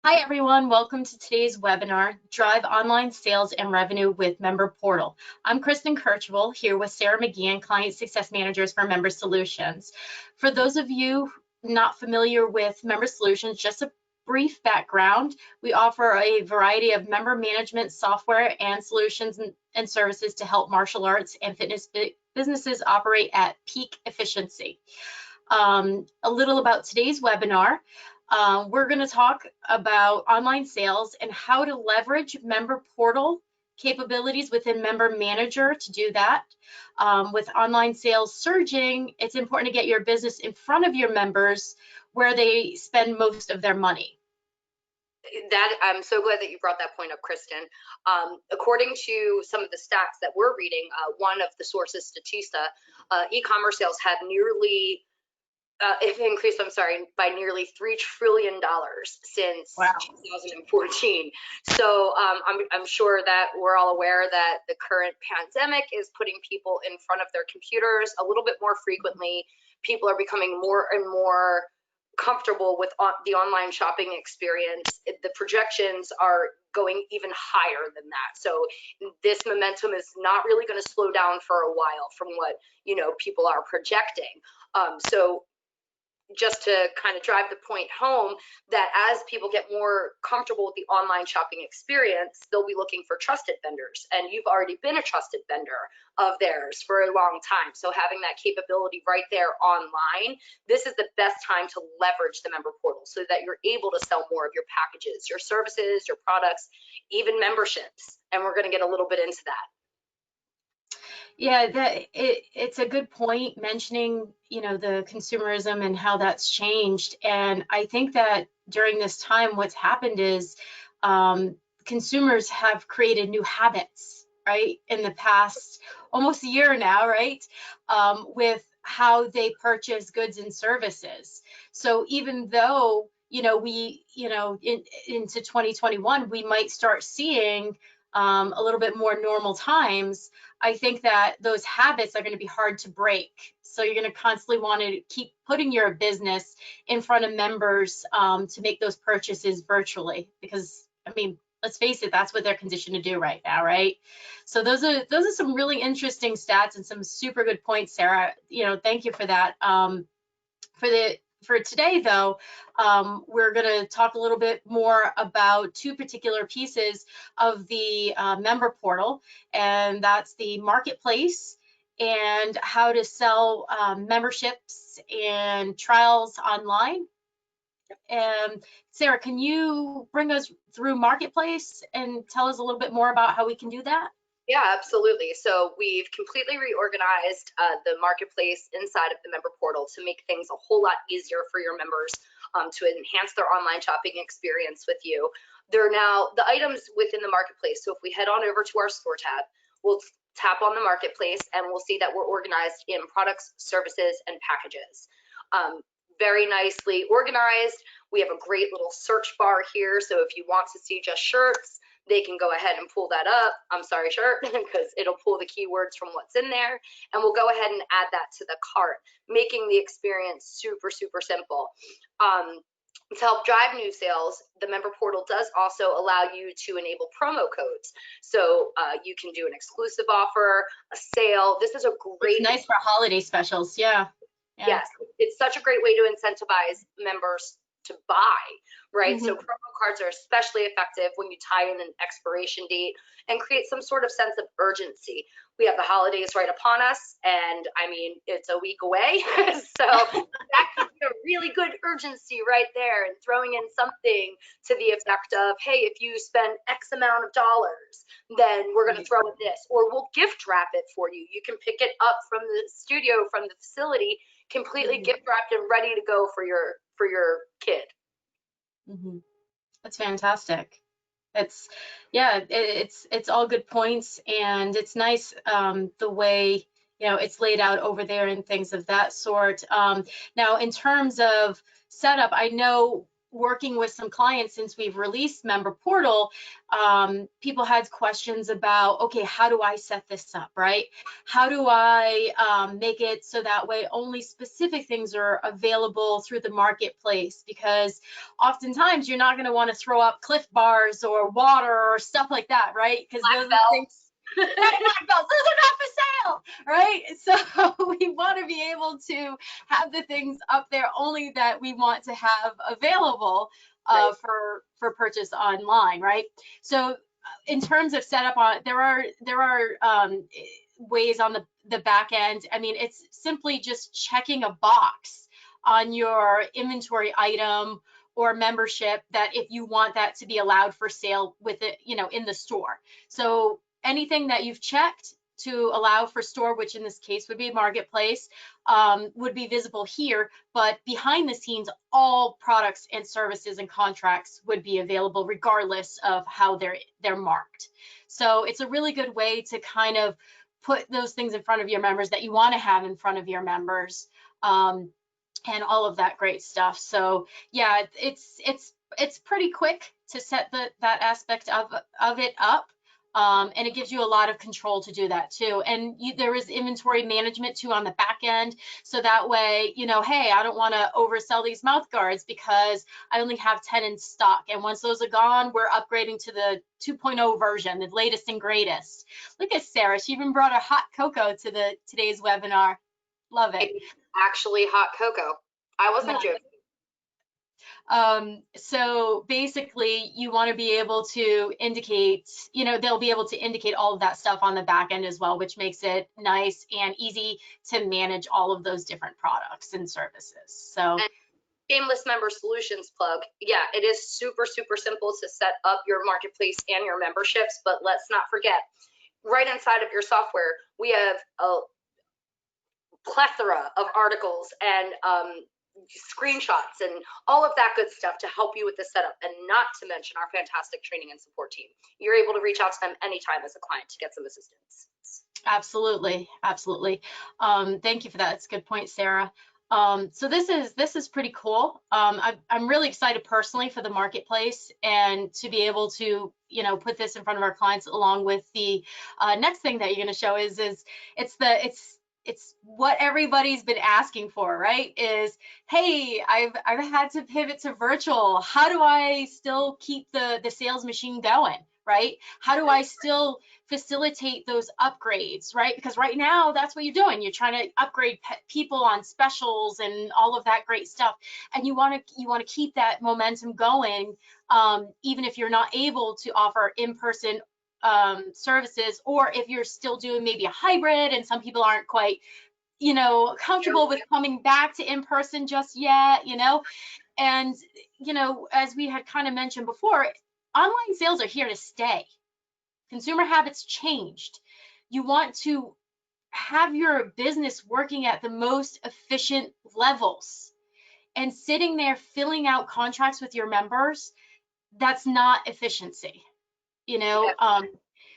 Hi everyone, welcome to today's webinar, Drive Online Sales and Revenue with Member Portal. I'm Kristen Kirchwell here with Sarah McGeehan, Client Success Managers for Member Solutions. For those of you not familiar with Member Solutions, just a brief background, we offer a variety of member management software and solutions and services to help martial arts and fitness businesses operate at peak efficiency. A little about today's webinar. We're going to talk about online sales and how to leverage member portal capabilities within Member Manager to do that. With online sales surging, it's important to get your business in front of your members where they spend most of their money. I'm so glad that you brought that point up, Kristen. According to some of the stats that we're reading, one of the sources, Statista, e-commerce sales have increased, by nearly $3 trillion since 2014. So I'm sure that we're all aware that the current pandemic is putting people in front of their computers a little bit more frequently. People are becoming more and more comfortable with the online shopping experience. The projections are going even higher than that. So this momentum is not really going to slow down for a while from what people are projecting. So just to kind of drive the point home that as people get more comfortable with the online shopping experience, they'll be looking for trusted vendors. And you've already been a trusted vendor of theirs for a long time. So having that capability right there online, this is the best time to leverage the member portal so that you're able to sell more of your packages, your services, your products, even memberships. And we're going to get a little bit into that. Yeah, it's a good point mentioning, the consumerism and how that's changed. And I think that during this time, what's happened is consumers have created new habits, right, in the past almost a year now, right, with how they purchase goods and services. So even though, we, into 2021, we might start seeing a little bit more normal times, I think that those habits are going to be hard to break. So you're going to constantly want to keep putting your business in front of members to make those purchases virtually, because I mean, let's face it, that's what they're conditioned to do right now, right? So those are some really interesting stats and some super good points, Sarah. Thank you for that. For today, though, we're going to talk a little bit more about two particular pieces of the member portal, and that's the marketplace and how to sell memberships and trials online. And Sarah, can you bring us through marketplace and tell us a little bit more about how we can do that? Yeah, absolutely. So we've completely reorganized the marketplace inside of the member portal to make things a whole lot easier for your members to enhance their online shopping experience with you. They're now the items within the marketplace. So if we head on over to our store tab, we'll tap on the marketplace and we'll see that we're organized in products, services, and packages. Very nicely organized. We have a great little search bar here. So if you want to see just shirts, they can go ahead and pull that up. I'm sorry, shirt, because it'll pull the keywords from what's in there. And we'll go ahead and add that to the cart, making the experience super, super simple. To help drive new sales, the member portal does also allow you to enable promo codes. So you can do an exclusive offer, a sale. This is a great— It's nice for holiday specials, yeah. Yes, it's such a great way to incentivize members to buy, right? So promo cards are especially effective when you tie in an expiration date and create some sort of sense of urgency. We have the holidays right upon us, and I mean, it's a week away. So that could be a really good urgency right there, and throwing in something to the effect of, hey, if you spend X amount of dollars, then we're going to throw in this, or we'll gift wrap it for you. You can pick it up from the studio, from the facility, completely gift wrapped and ready to go for your kid. That's fantastic. It's all good points, and it's nice the way it's laid out over there and things of that sort. Now, in terms of setup, I know working with some clients since we've released Member Portal, people had questions about, okay, how do I set this up, right? How do I make it so that way only specific things are available through the marketplace? Because oftentimes you're not going to want to throw up Cliff Bars or water or stuff like that, right? Because Black those are things. belts. Black belts, those are not for sale, right? So we want to be able to have the things up there only that we want to have available Right. for purchase online, right? So in terms of setup, on there are ways on the back end. I mean, it's simply just checking a box on your inventory item or membership that if you want that to be allowed for sale with it, in the store. So anything that you've checked to allow for store, which in this case would be marketplace, would be visible here, but behind the scenes, all products and services and contracts would be available regardless of how they're marked. So it's a really good way to kind of put those things in front of your members that you want to have in front of your members, and all of that great stuff. So yeah, it's pretty quick to set that aspect of it up. And it gives you a lot of control to do that too. And there is inventory management too on the back end. So that way, hey, I don't want to oversell these mouth guards because I only have 10 in stock. And once those are gone, we're upgrading to the 2.0 version, the latest and greatest. Look at Sarah. She even brought a hot cocoa to today's webinar. Love it. Actually, hot cocoa. I wasn't joking. So basically you want to be able to indicate, they'll be able to indicate all of that stuff on the back end as well, which makes it nice and easy to manage all of those different products and services. So, and shameless member solutions plug. Yeah, it is super, super simple to set up your marketplace and your memberships, but let's not forget, right inside of your software, we have a plethora of articles and screenshots and all of that good stuff to help you with the setup, and not to mention our fantastic training and support team. You're able to reach out to them anytime as a client to get some assistance. Absolutely, absolutely. Thank you for that. That's a good point, Sarah. So this is pretty cool. I'm really excited personally for the marketplace and to be able to put this in front of our clients along with the next thing that you're going to show is it's what everybody's been asking for, right? Is, hey, I've had to pivot to virtual. How do I still keep the sales machine going, right? How do I still facilitate those upgrades, right? Because right now that's what you're doing. You're trying to upgrade people on specials and all of that great stuff, and you want to keep that momentum going, even if you're not able to offer in-person services, or if you're still doing maybe a hybrid and some people aren't quite comfortable with coming back to in-person just yet, and as we had kind of mentioned before, online sales are here to stay. Consumer habits changed. You want to have your business working at the most efficient levels, and sitting there filling out contracts with your members, that's not efficiency.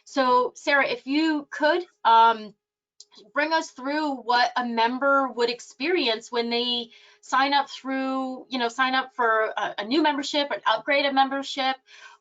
So Sarah, if you could bring us through what a member would experience when they sign up for a new membership, an upgraded membership,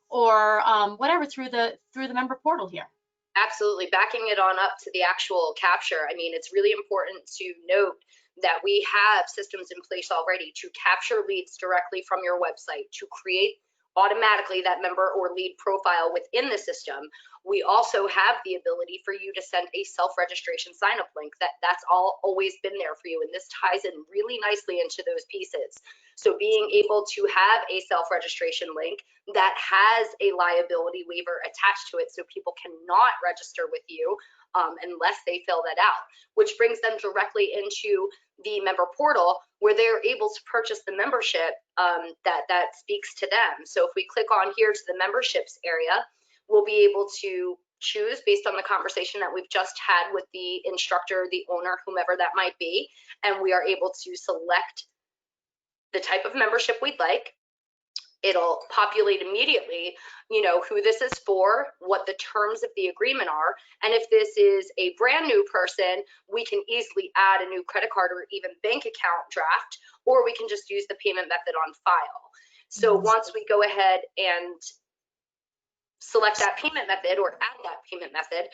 or whatever through the member portal here. Absolutely. Backing it on up to the actual capture, I mean, it's really important to note that we have systems in place already to capture leads directly from your website, to create automatically that member or lead profile within the system. We also have the ability for you to send a self-registration sign-up link. That's all always been there for you, and this ties in really nicely into those pieces. So being able to have a self-registration link that has a liability waiver attached to it, so people cannot register with you unless they fill that out, which brings them directly into the member portal where they're able to purchase the membership that speaks to them. So if we click on here to the memberships area, we'll be able to choose based on the conversation that we've just had with the instructor, the owner, whomever that might be, and we are able to select the type of membership we'd like. It'll populate immediately, who this is for, what the terms of the agreement are, and if this is a brand new person, we can easily add a new credit card or even bank account draft, or we can just use the payment method on file. So once we go ahead and select that payment method or add that payment method,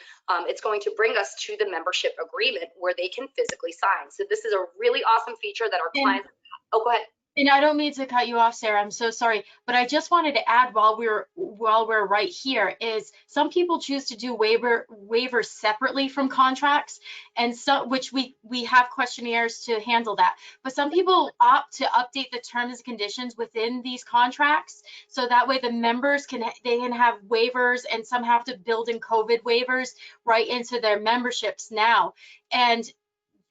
it's going to bring us to the membership agreement where they can physically sign. So this is a really awesome feature that our clients, oh, go ahead. And I don't mean to cut you off, Sarah. I'm so sorry, but I just wanted to add while we're right here is some people choose to do waivers separately from contracts, and so which we have questionnaires to handle that. But some people opt to update the terms and conditions within these contracts, so that way the members can have waivers, and some have to build in COVID waivers right into their memberships now. And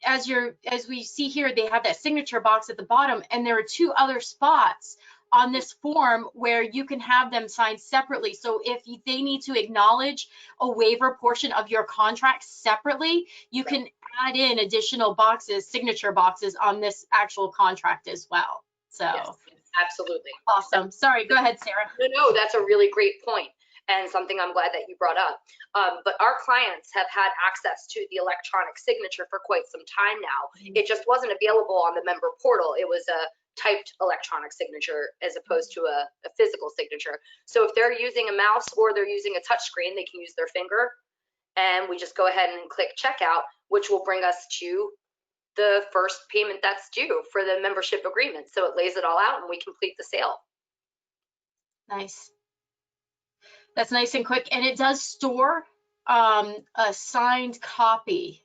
as we see here, they have that signature box at the bottom, and there are two other spots on this form where you can have them signed separately. So if they need to acknowledge a waiver portion of your contract separately, you can add in additional boxes, signature boxes on this actual contract as well. So yes, absolutely. Awesome. Sorry, go ahead, Sarah. No, that's a really great point, and something I'm glad that you brought up. But our clients have had access to the electronic signature for quite some time now. It just wasn't available on the member portal. It was a typed electronic signature as opposed to a physical signature. So if they're using a mouse or they're using a touch screen, they can use their finger, and we just go ahead and click checkout, which will bring us to the first payment that's due for the membership agreement. So it lays it all out and we complete the sale. Nice. That's nice and quick, and it does store a signed copy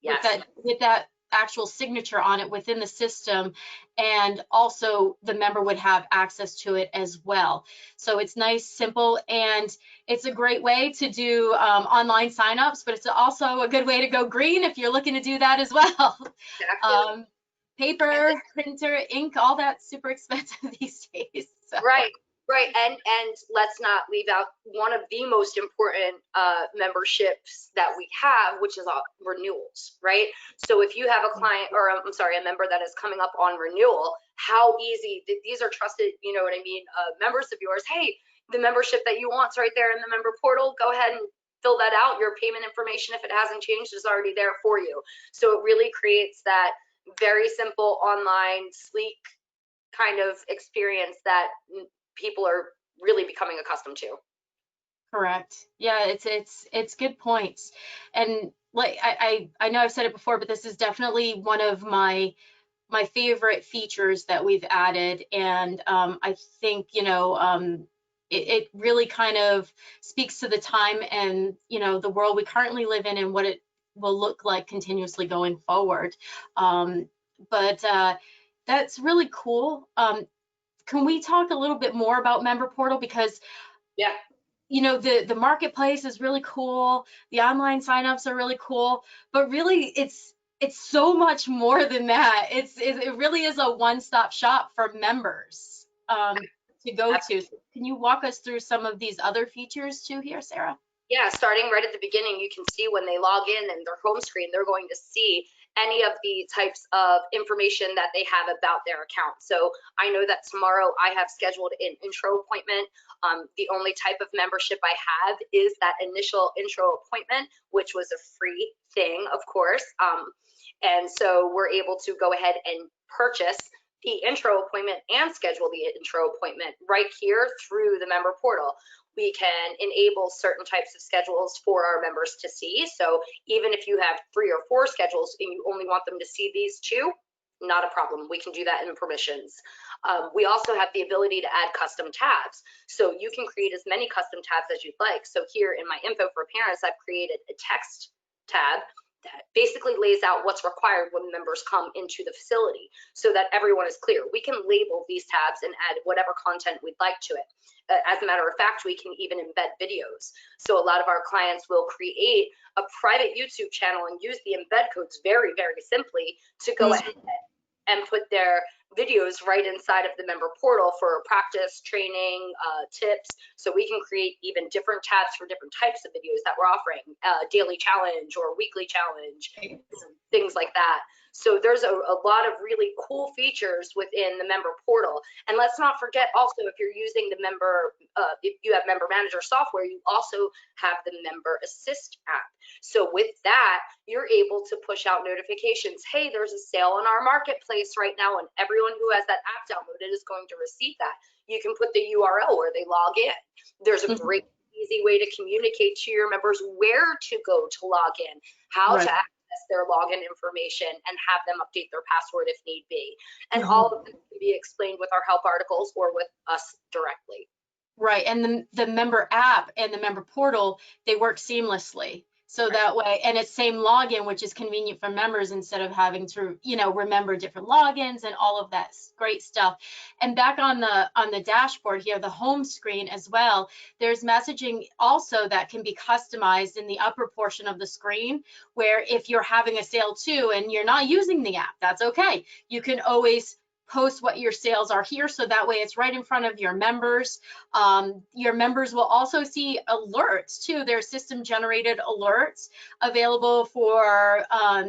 with that actual signature on it within the system, and also the member would have access to it as well. So it's nice, simple, and it's a great way to do online signups, but it's also a good way to go green if you're looking to do that as well. Exactly. Paper, printer, ink, all that's super expensive these days. So. Right. And let's not leave out one of the most important memberships that we have, which is renewals, right? So if you have a client, or I'm sorry, a member that is coming up on renewal, how easy, these are trusted, you know what I mean, members of yours. Hey, the membership that you want's right there in the member portal. Go ahead and fill that out. Your payment information, if it hasn't changed, is already there for you. So it really creates that very simple, online, sleek kind of experience that people are really becoming accustomed to. Correct. Yeah, it's good points. And like I know I've said it before, but this is definitely one of my favorite features that we've added. And I think, it really kind of speaks to the time and, the world we currently live in and what it will look like continuously going forward. But that's really cool. Can we talk a little bit more about Member Portal? Because yeah, the marketplace is really cool. The online signups are really cool, but really it's so much more than that. It really is a one-stop shop for members to go to. Can you walk us through some of these other features too here, Sarah? Yeah, starting right at the beginning, you can see when they log in and their home screen, they're going to see any of the types of information that they have about their account. So I know that tomorrow I have scheduled an intro appointment. The only type of membership I have is that initial intro appointment, which was a free thing, of course. And so we're able to go ahead and purchase the intro appointment and schedule the intro appointment right here through the member portal. We can enable certain types of schedules for our members to see. So even if you have 3 or 4 schedules and you only want them to see these 2, not a problem. We can do that in permissions. We also have the ability to add custom tabs. So you can create as many custom tabs as you'd like. So here in my info for parents, I've created a text tab that basically lays out what's required when members come into the facility so that everyone is clear. We can label these tabs and add whatever content we'd like to it. As a matter of fact, we can even embed videos. So a lot of our clients will create a private YouTube channel and use the embed codes very, very simply to go ahead and put their videos right inside of the member portal for practice, training, tips. So we can create even different tabs for different types of videos that we're offering, daily challenge or weekly challenge, things like that. So there's a lot of really cool features within the member portal. And let's not forget also, if you're using the member, if you have member manager software, you also have the member assist app. So with that, you're able to push out notifications. Hey, there's a sale on our marketplace right now, and everyone who has that app downloaded is going to receive that. You can put the URL where they log in. There's a great easy way to communicate to your members where to go to log in, how to access their login information, and have them update their password if need be. And all of this can be explained with our help articles or with us directly. Right, and the member app and the member portal, they work seamlessly. So that way, and it's same login, which is convenient for members instead of having to, you know, remember different logins and all of that great stuff. And back on the dashboard here, the home screen as well, there's messaging also that can be customized in the upper portion of the screen, where if you're having a sale too and you're not using the app, that's okay. You can always post what your sales are here, so that way it's right in front of your members. Your members will also see alerts too. There's system generated alerts available for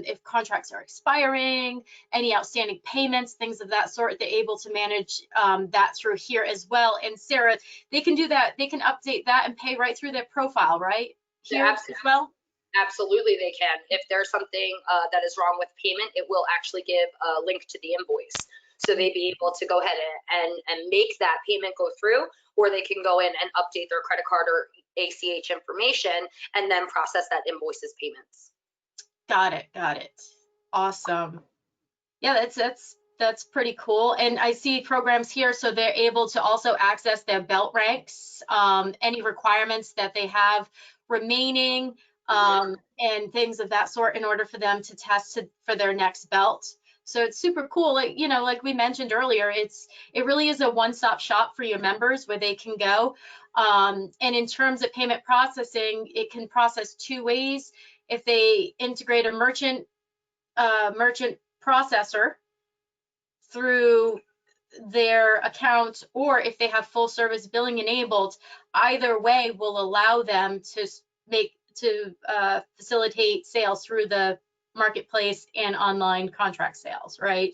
if contracts are expiring, any outstanding payments, things of that sort. They're able to manage that through here as well. And Sarah, they can do that. They can update that and pay right through their profile, right? Here as well? Absolutely, they can. If there's something that is wrong with payment, it will actually give a link to the invoice. So they'd be able to go ahead and make that payment go through, or they can go in and update their credit card or ACH information and then process that invoices payments. Got it. Awesome. Yeah, that's pretty cool. And I see programs here, so they're able to also access their belt ranks, any requirements that they have remaining, and things of that sort in order for them to test for their next belt. So it's super cool. Like, you know, like we mentioned earlier, it really is a one-stop shop for your members where they can go. And in terms of payment processing, it can process two ways. If they integrate a merchant processor through their account, or if they have full service billing enabled, either way will allow them to facilitate sales through the marketplace and online contract sales, right?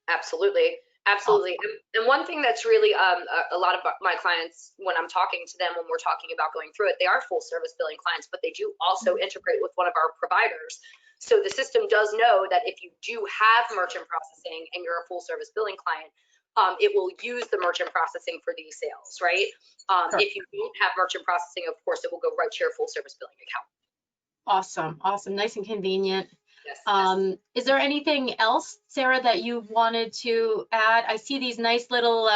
Absolutely. And one thing that's really a lot of my clients, when I'm talking to them, when we're talking about going through it, they are full service billing clients, but they do also integrate with one of our providers. So the system does know that if you do have merchant processing and you're a full service billing client, it will use the merchant processing for these sales, right? If you don't have merchant processing, of course, it will go right to your full service billing account. Awesome. Nice and convenient. Yes. Is there anything else, Sarah, that you wanted to add? I see these nice little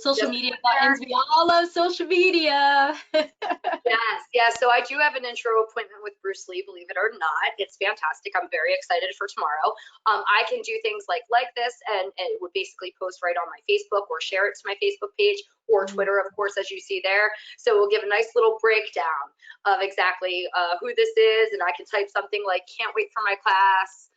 social media buttons. We all love social media. Yes. So I do have an intro appointment with Bruce Lee, believe it or not. It's fantastic. I'm very excited for tomorrow. I can do things like this, and it would basically post right on my Facebook or share it to my Facebook page or Twitter, of course, as you see there. So we'll give a nice little breakdown of exactly who this is, and I can type something like, can't wait for my class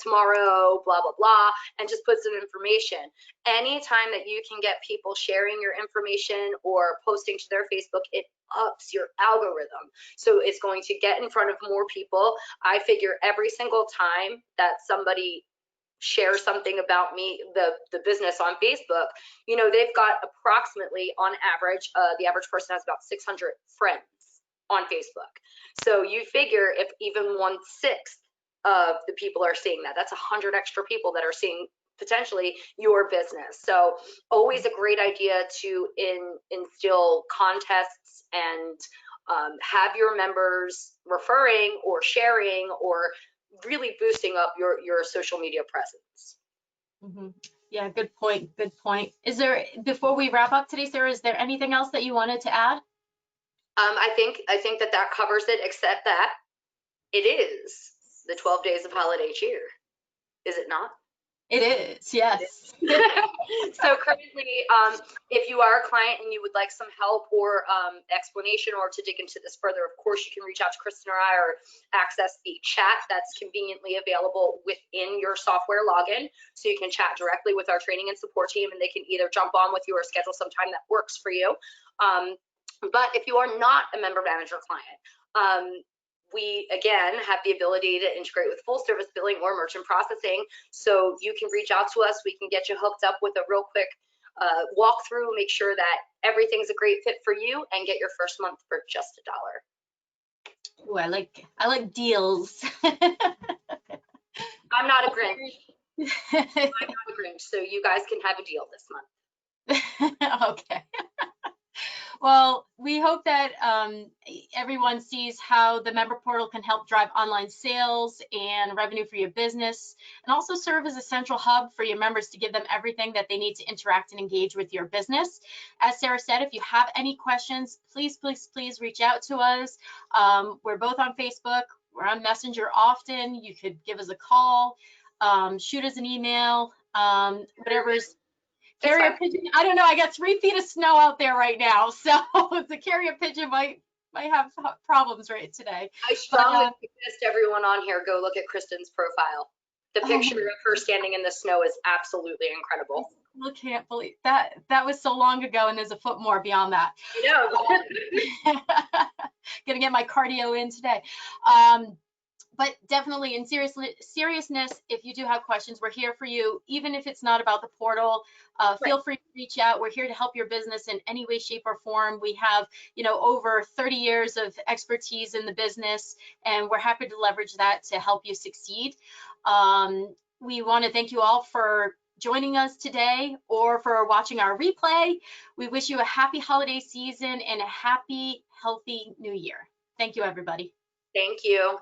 tomorrow, blah, blah, blah, and just put some information. Anytime that you can get people sharing your information or posting to their Facebook, it ups your algorithm. So it's going to get in front of more people. I figure every single time that somebody share something about me, the business on Facebook, you know, they've got approximately, on average, the average person has about 600 friends on Facebook. So you figure if even 1/6 of the people are seeing that, that's 100 extra people that are seeing potentially your business. So always a great idea to instill contests and have your members referring or sharing or really boosting up your social media presence. Yeah, good point. Is there, before we wrap up today, Sarah, is there anything else that you wanted to add? I think that covers it, except that it is the 12 days of holiday cheer. Is it not? It is, yes. So currently, if you are a client and you would like some help or explanation or to dig into this further, of course, you can reach out to Kristen or I or access the chat that's conveniently available within your software login. So you can chat directly with our training and support team, and they can either jump on with you or schedule some time that works for you. But if you are not a member manager client, we, again, have the ability to integrate with full service billing or merchant processing. So you can reach out to us. We can get you hooked up with a real quick walkthrough, make sure that everything's a great fit for you, and get your first month for just $1. Ooh, I like deals. I'm not a Grinch. I'm not a Grinch, so you guys can have a deal this month. Okay. Well, we hope that everyone sees how the member portal can help drive online sales and revenue for your business, and also serve as a central hub for your members to give them everything that they need to interact and engage with your business. As Sarah said, if you have any questions, please reach out to us. We're both on Facebook. We're on Messenger often. You could give us a call, shoot us an email, whatever's carrier pigeon. I don't know. I got 3 feet of snow out there right now, so the carrier pigeon might have problems right today. I strongly suggest everyone on here go look at Kristen's profile. The picture of her standing in the snow is absolutely incredible. I can't believe that. That was so long ago, and there's a foot more beyond that. I know. Gonna get my cardio in today. But definitely, in seriousness, if you do have questions, we're here for you. Even if it's not about the portal, feel free to reach out. We're here to help your business in any way, shape, or form. We have, over 30 years of expertise in the business, and we're happy to leverage that to help you succeed. We want to thank you all for joining us today or for watching our replay. We wish you a happy holiday season and a happy, healthy new year. Thank you, everybody. Thank you.